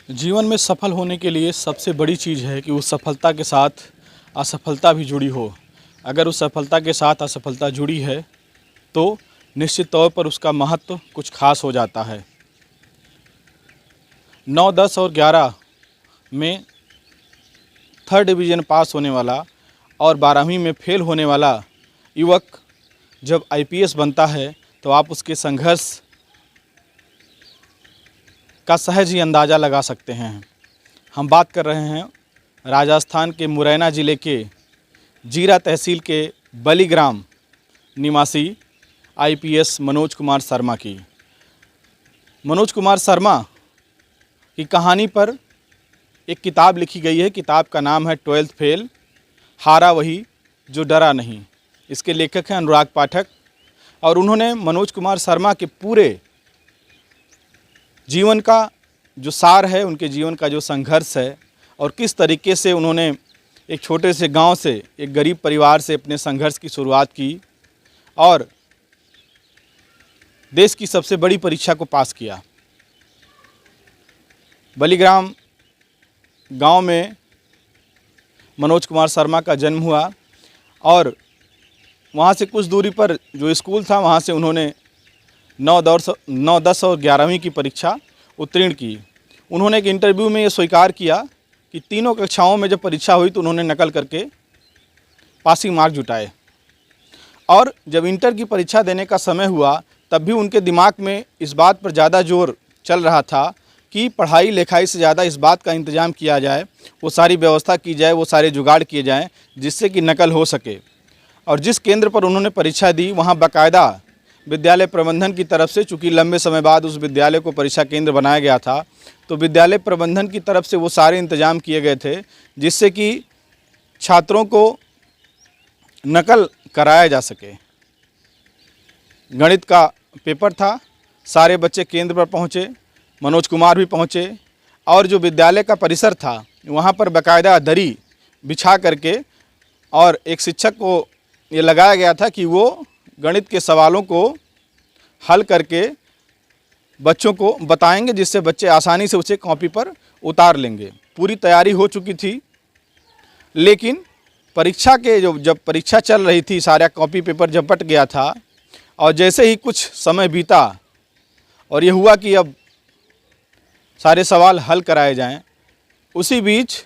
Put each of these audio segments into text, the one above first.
जीवन में सफल होने के लिए सबसे बड़ी चीज़ है कि उस सफलता के साथ असफलता भी जुड़ी हो। अगर उस सफलता के साथ असफलता जुड़ी है तो निश्चित तौर पर उसका महत्व कुछ खास हो जाता है। 9, 10 और 11 में थर्ड डिवीज़न पास होने वाला और 12वीं में फेल होने वाला युवक जब आईपीएस बनता है तो आप उसके संघर्ष का सहज ही अंदाज़ा लगा सकते हैं। हम बात कर रहे हैं राजस्थान के मुरैना ज़िले के जीरा तहसील के बलीग्राम निवासी आईपीएस मनोज कुमार शर्मा की। मनोज कुमार शर्मा की कहानी पर एक किताब लिखी गई है। किताब का नाम है 12th फेल, हारा वही जो डरा नहीं। इसके लेखक हैं अनुराग पाठक और उन्होंने मनोज कुमार शर्मा के पूरे जीवन का जो सार है, उनके जीवन का जो संघर्ष है और किस तरीके से उन्होंने एक छोटे से गांव से, एक गरीब परिवार से अपने संघर्ष की शुरुआत की और देश की सबसे बड़ी परीक्षा को पास किया। बलीग्राम गांव में मनोज कुमार शर्मा का जन्म हुआ और वहां से कुछ दूरी पर जो स्कूल था वहां से उन्होंने 9, 10 और 11वीं की परीक्षा उत्तीर्ण की। उन्होंने एक इंटरव्यू में ये स्वीकार किया कि तीनों कक्षाओं में जब परीक्षा हुई तो उन्होंने नकल करके पासिंग मार्क जुटाए और जब इंटर की परीक्षा देने का समय हुआ तब भी उनके दिमाग में इस बात पर ज़्यादा जोर चल रहा था कि पढ़ाई लिखाई से ज़्यादा इस बात का इंतज़ाम किया जाए, वो सारी व्यवस्था की जाए, वो सारे जुगाड़ किए जाएँ जिससे कि नकल हो सके। और जिस केंद्र पर उन्होंने परीक्षा दी वहाँ बाकायदा विद्यालय प्रबंधन की तरफ से, चूँकि लंबे समय बाद उस विद्यालय को परीक्षा केंद्र बनाया गया था, तो विद्यालय प्रबंधन की तरफ से वो सारे इंतजाम किए गए थे जिससे कि छात्रों को नकल कराया जा सके। गणित का पेपर था, सारे बच्चे केंद्र पर पहुँचे, मनोज कुमार भी पहुँचे और जो विद्यालय का परिसर था वहाँ पर बाकायदा दरी बिछा करके और एक शिक्षक को ये लगाया गया था कि वो गणित के सवालों को हल करके बच्चों को बताएंगे जिससे बच्चे आसानी से उसे कॉपी पर उतार लेंगे। पूरी तैयारी हो चुकी थी, लेकिन परीक्षा के जब परीक्षा चल रही थी, सारा कॉपी पेपर झपट गया था और जैसे ही कुछ समय बीता और ये हुआ कि अब सारे सवाल हल कराए जाएं, उसी बीच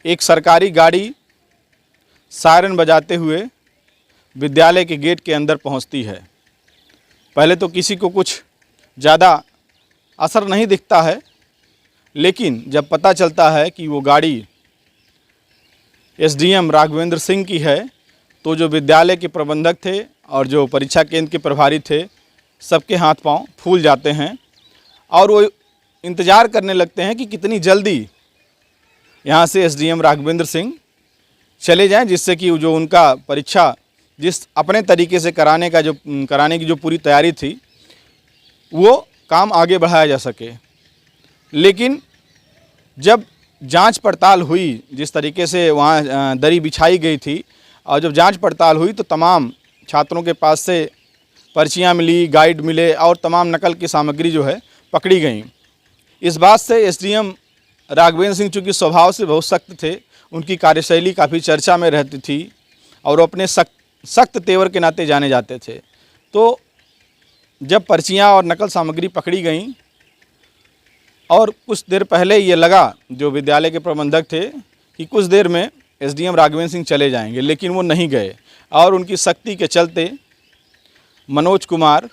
एक सरकारी गाड़ी सायरन बजाते हुए विद्यालय के गेट के अंदर पहुंचती है। पहले तो किसी को कुछ ज़्यादा असर नहीं दिखता है, लेकिन जब पता चलता है कि वो गाड़ी एसडीएम राघवेंद्र सिंह की है तो जो विद्यालय के प्रबंधक थे और जो परीक्षा केंद्र के प्रभारी थे, सबके हाथ पांव फूल जाते हैं और वो इंतज़ार करने लगते हैं कि कितनी जल्दी यहाँ से एसडीएम राघवेंद्र सिंह चले जाएं जिससे कि जो उनका परीक्षा जिस अपने तरीके से कराने की जो पूरी तैयारी थी वो काम आगे बढ़ाया जा सके। लेकिन जब जांच पड़ताल हुई, जिस तरीके से वहाँ दरी बिछाई गई थी और जब जांच पड़ताल हुई तो तमाम छात्रों के पास से पर्चियाँ मिली, गाइड मिले और तमाम नकल की सामग्री जो है पकड़ी गई। इस बात से एसडीएम राघवेंद्र सिंह चूँकि स्वभाव से बहुत सख्त थे, उनकी कार्यशैली काफ़ी चर्चा में रहती थी और वो अपने सख्त तेवर के नाते जाने जाते थे। तो जब पर्चियाँ और नकल सामग्री पकड़ी गई और कुछ देर पहले ये लगा जो विद्यालय के प्रबंधक थे कि कुछ देर में एसडीएम राघवेंद्र सिंह चले जाएंगे, लेकिन वो नहीं गए और उनकी सख्ती के चलते मनोज कुमार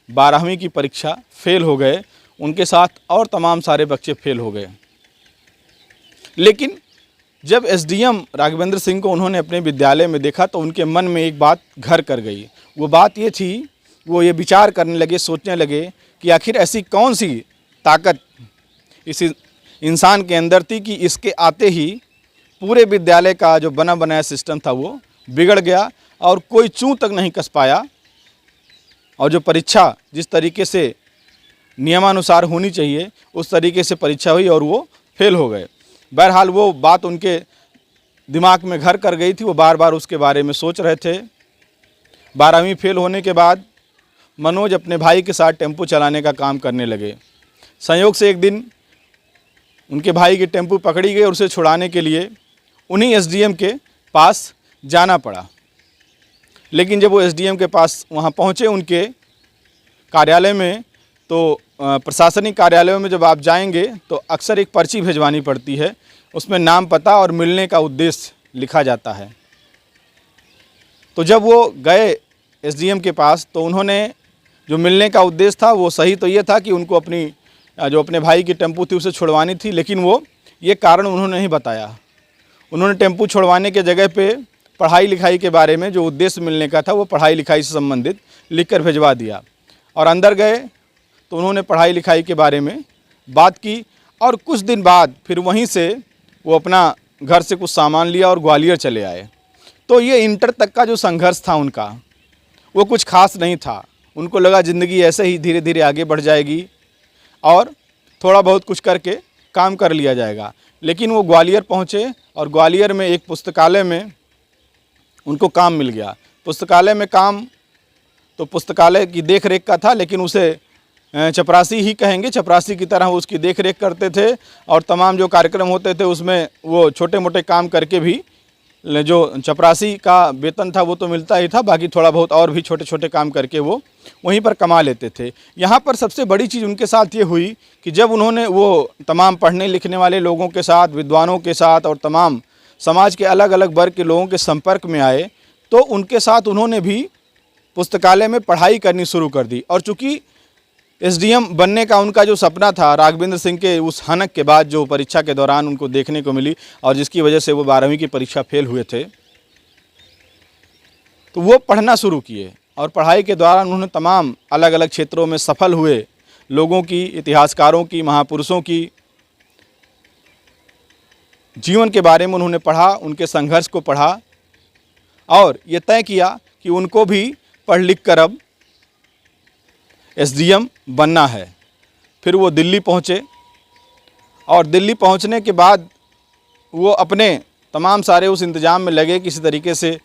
12वीं की परीक्षा फेल हो गए। उनके साथ और तमाम सारे बच्चे फेल हो गए। लेकिन जब एसडीएम राघवेंद्र सिंह को उन्होंने अपने विद्यालय में देखा तो उनके मन में एक बात घर कर गई। वो बात ये थी, वो ये विचार करने लगे, सोचने लगे कि आखिर ऐसी कौन सी ताकत इस इंसान के अंदर थी कि इसके आते ही पूरे विद्यालय का जो बना बनाया सिस्टम था वो बिगड़ गया और कोई चूं तक नहीं कस पाया और जो परीक्षा जिस तरीके से नियमानुसार होनी चाहिए उस तरीके से परीक्षा हुई और वो फेल हो गए। बहरहाल वो बात उनके दिमाग में घर कर गई थी, वो बार बार उसके बारे में सोच रहे थे। 12वीं फेल होने के बाद मनोज अपने भाई के साथ टेम्पो चलाने का काम करने लगे। संयोग से एक दिन उनके भाई की टेम्पू पकड़ी गई और उसे छुड़ाने के लिए उन्हीं एसडीएम के पास जाना पड़ा। लेकिन जब वो एसडीएम के पास वहाँ पहुँचे उनके कार्यालय में, तो प्रशासनिक कार्यालयों में जब आप जाएंगे तो अक्सर एक पर्ची भिजवानी पड़ती है, उसमें नाम, पता और मिलने का उद्देश्य लिखा जाता है। तो जब वो गए एसडीएम के पास तो उन्होंने जो मिलने का उद्देश्य था वो सही तो ये था कि उनको अपने भाई की टेम्पू थी उसे छुड़वानी थी, लेकिन वो ये कारण उन्होंने नहीं बताया। उन्होंने टेम्पू छुड़वाने के जगह पे पढ़ाई लिखाई के बारे में जो उद्देश्य मिलने का था वो पढ़ाई लिखाई से संबंधित लिखकर भिजवा दिया, और अंदर गए तो उन्होंने पढ़ाई लिखाई के बारे में बात की। और कुछ दिन बाद फिर वहीं से वो अपना घर से कुछ सामान लिया और ग्वालियर चले आए। तो ये इंटर तक का जो संघर्ष था उनका, वो कुछ खास नहीं था। उनको लगा ज़िंदगी ऐसे ही धीरे धीरे आगे बढ़ जाएगी और थोड़ा बहुत कुछ करके काम कर लिया जाएगा। लेकिन वो ग्वालियर पहुँचे और ग्वालियर में एक पुस्तकालय में उनको काम मिल गया। पुस्तकालय में काम तो पुस्तकालय की देख रेख का था, लेकिन उसे चपरासी ही कहेंगे, चपरासी की तरह वो उसकी देख रेख करते थे और तमाम जो कार्यक्रम होते थे उसमें वो छोटे मोटे काम करके भी जो चपरासी का वेतन था वो तो मिलता ही था, बाकी थोड़ा बहुत और भी छोटे छोटे काम करके वो वहीं पर कमा लेते थे। यहाँ पर सबसे बड़ी चीज़ उनके साथ ये हुई कि जब उन्होंने वो तमाम पढ़ने लिखने वाले लोगों के साथ, विद्वानों के साथ और तमाम समाज के अलग अलग वर्ग के लोगों के संपर्क में आए, तो उनके साथ उन्होंने भी पुस्तकालय में पढ़ाई करनी शुरू कर दी। और चूँकि एसडीएम बनने का उनका जो सपना था, राघवेंद्र सिंह के उस हनक के बाद जो परीक्षा के दौरान उनको देखने को मिली और जिसकी वजह से वो 12वीं की परीक्षा फेल हुए थे, तो वो पढ़ना शुरू किए और पढ़ाई के दौरान उन्होंने तमाम अलग अलग क्षेत्रों में सफल हुए लोगों की, इतिहासकारों की, महापुरुषों की जीवन के बारे में उन्होंने पढ़ा, उनके संघर्ष को पढ़ा और ये तय किया कि उनको भी पढ़ लिख कर अब एसडीएम बनना है। फिर वो दिल्ली पहुँचे और दिल्ली पहुँचने के बाद वो अपने तमाम सारे उस इंतज़ाम में लगे किसी तरीके से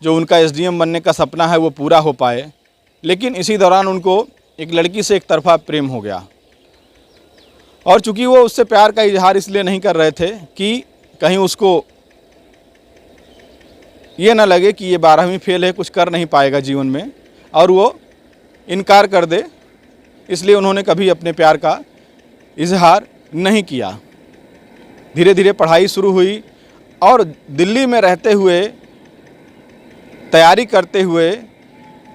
जो उनका एसडीएम बनने का सपना है वो पूरा हो पाए। लेकिन इसी दौरान उनको एक लड़की से एक तरफा प्रेम हो गया और चूँकि वो उससे प्यार का इजहार इसलिए नहीं कर रहे थे कि कहीं उसको ये ना लगे कि ये 12वीं फेल है, कुछ कर नहीं पाएगा जीवन में, और वो इनकार कर दे, इसलिए उन्होंने कभी अपने प्यार का इजहार नहीं किया। धीरे धीरे पढ़ाई शुरू हुई और दिल्ली में रहते हुए, तैयारी करते हुए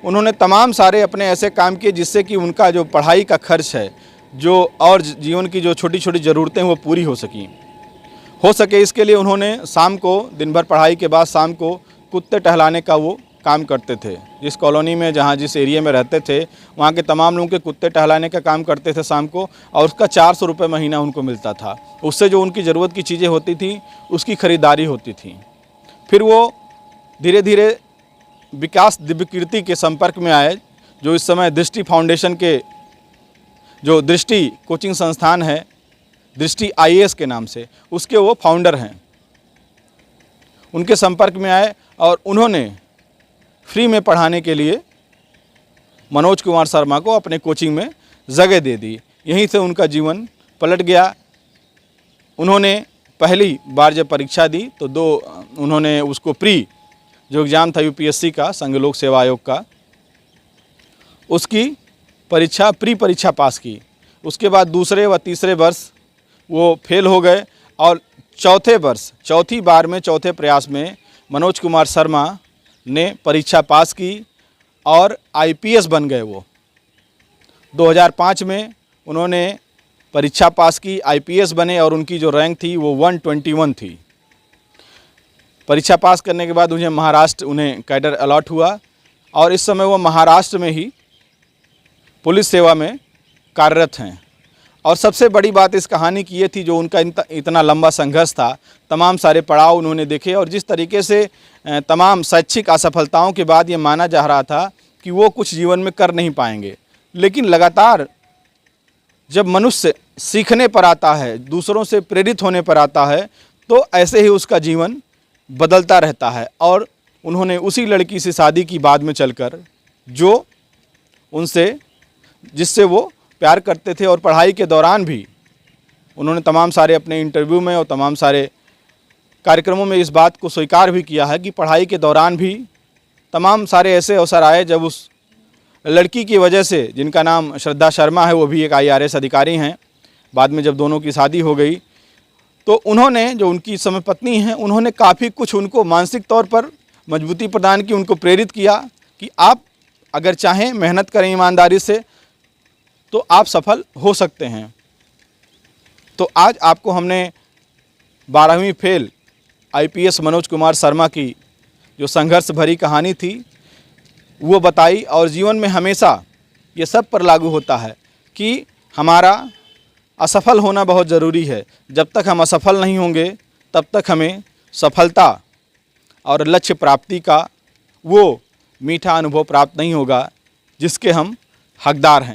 उन्होंने तमाम सारे अपने ऐसे काम किए जिससे कि उनका जो पढ़ाई का खर्च है, जो और जीवन की जो छोटी छोटी ज़रूरतें वो पूरी हो सके। इसके लिए उन्होंने शाम को, दिन भर पढ़ाई के बाद शाम को कुत्ते टहलाने का वो काम करते थे। जिस कॉलोनी में, जिस एरिया में रहते थे, वहाँ के तमाम लोगों के कुत्ते टहलाने का काम करते थे शाम को, और उसका 400 रुपये महीना उनको मिलता था। उससे जो उनकी ज़रूरत की चीज़ें होती थी उसकी खरीदारी होती थी। फिर वो धीरे धीरे विकास दिव्यकीर्ति के संपर्क में आए, जो इस समय दृष्टि फाउंडेशन के, जो दृष्टि कोचिंग संस्थान है, दृष्टि IAS के नाम से, उसके वो फाउंडर हैं। उनके संपर्क में आए और उन्होंने फ्री में पढ़ाने के लिए मनोज कुमार शर्मा को अपने कोचिंग में जगह दे दी। यहीं से उनका जीवन पलट गया। उन्होंने पहली बार जब परीक्षा दी तो उन्होंने उसको प्री जो एग्ज़ाम था UPSC का, संघ लोक सेवा आयोग का, उसकी परीक्षा, प्री परीक्षा पास की। उसके बाद दूसरे व तीसरे वर्ष वो फेल हो गए और चौथी बार में, चौथे प्रयास में मनोज कुमार शर्मा ने परीक्षा पास की और IPS बन गए। वो 2005 में उन्होंने परीक्षा पास की, IPS बने और उनकी जो रैंक थी वो 121 थी। परीक्षा पास करने के बाद उन्हें कैडर अलॉट हुआ और इस समय वो महाराष्ट्र में ही पुलिस सेवा में कार्यरत हैं। और सबसे बड़ी बात इस कहानी की ये थी, जो उनका इतना लंबा संघर्ष था, तमाम सारे पड़ाव उन्होंने देखे और जिस तरीके से तमाम शैक्षिक असफलताओं के बाद ये माना जा रहा था कि वो कुछ जीवन में कर नहीं पाएंगे, लेकिन लगातार जब मनुष्य सीखने पर आता है, दूसरों से प्रेरित होने पर आता है, तो ऐसे ही उसका जीवन बदलता रहता है। और उन्होंने उसी लड़की से शादी की बाद में चलकर, जो जिससे वो प्यार करते थे, और पढ़ाई के दौरान भी उन्होंने तमाम सारे अपने इंटरव्यू में और तमाम सारे कार्यक्रमों में इस बात को स्वीकार भी किया है कि पढ़ाई के दौरान भी तमाम सारे ऐसे अवसर आए जब उस लड़की की वजह से, जिनका नाम श्रद्धा शर्मा है, वो भी एक IRS अधिकारी हैं, बाद में जब दोनों की शादी हो गई तो उन्होंने, जो उनकी समय पत्नी हैं, उन्होंने काफ़ी कुछ उनको मानसिक तौर पर मजबूती प्रदान की, उनको प्रेरित किया कि आप अगर चाहें मेहनत करें ईमानदारी से तो आप सफल हो सकते हैं। तो आज आपको हमने 12वीं फेल IPS मनोज कुमार शर्मा की जो संघर्ष भरी कहानी थी वो बताई, और जीवन में हमेशा ये सब पर लागू होता है कि हमारा असफल होना बहुत ज़रूरी है। जब तक हम असफल नहीं होंगे तब तक हमें सफलता और लक्ष्य प्राप्ति का वो मीठा अनुभव प्राप्त नहीं होगा जिसके हम हकदार हैं।